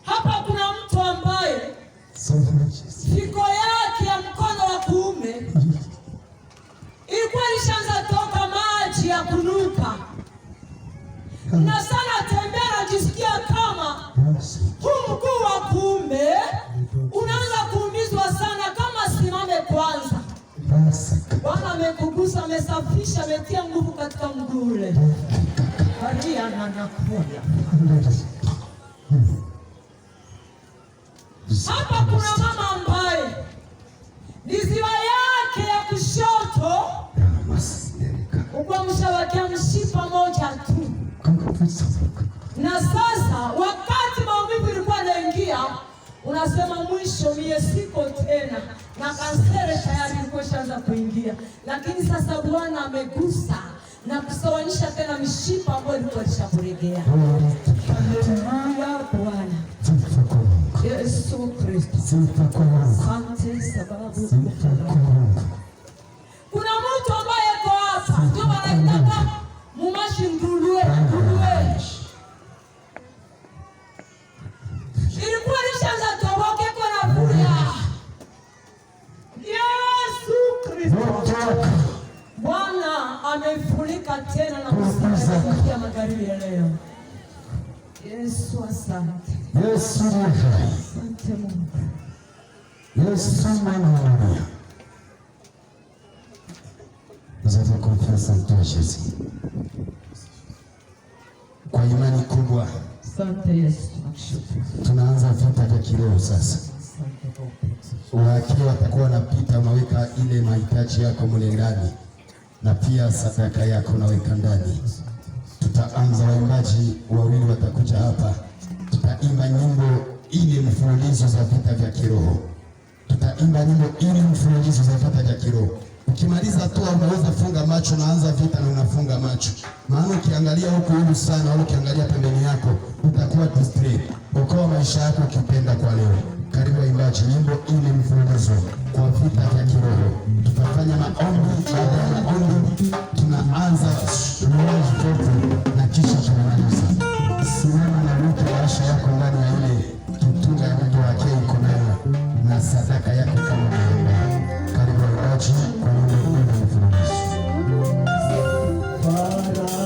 Hapa kuna mtu ambaye fiko yake ya mkono wa kuume ilikuwa ilishaanza toka maji ya kunuka, na sana tembea najisikia kama huu mguu wa kuume unaanza kuumizwa sana, kama simame kwanza. Bwana amekugusa, amesafisha, ametia nguvu katika mguu ule. Maria na nakuya. Hapa kuna mama ambaye ni ziwa yake ya kushoto ukwamsha wakia mshipa moja tu. Na sasa wakati maumivu ilikuwa naingia, unasema mwisho mie siko tena, na kansere tayari ilikuwa ishaanza kuingia. Lakini sasa Bwana amegusa na kusawanisha tena mishipa ambayo ilikuwa ishakuregea. Haleluya Bwana. Yesu Kristo. Asante sababu kuna mtu ambaye yuko hapa, ndio wanataka mumashi ndulue. Ilikuwa nishaanza toboke kwa nafuria. Yesu Kristo. Bwana amefunika tena na kusaidia magharibi ya leo. Yesu asante. Yesu asante Mungu. Yesu mwana. Nous avons confiance en toi Jésus. Kwa imani kubwa. Asante Yesu. Tunaanza vita vya kiroho sasa. Wakati watakuwa wanapita unaweka ile mahitaji yako mle ndani, na pia sadaka yako unaweka ndani. Tutaanza, waimbaji wawili watakuja hapa, tutaimba nyimbo ili mfululizo za vita vya kiroho. Tutaimba nyimbo ili mfululizo za vita vya kiroho. Ukimaliza tu unaweza funga macho, naanza vita na unafunga macho. Maana ukiangalia huku sana au ukiangalia pembeni yako utakuwa distress. Okoa maisha yako ukipenda kwa leo. Karibu waimbaji, nyimbo ili mfululizo kwa vita vya kiroho. Tutafanya maombi, baada ya maombi tunaanza na kisha tunamaliza. Simama na weke maisha yako ndani ya ile kitunga ya Mungu wake iko nayo, na sadaka yako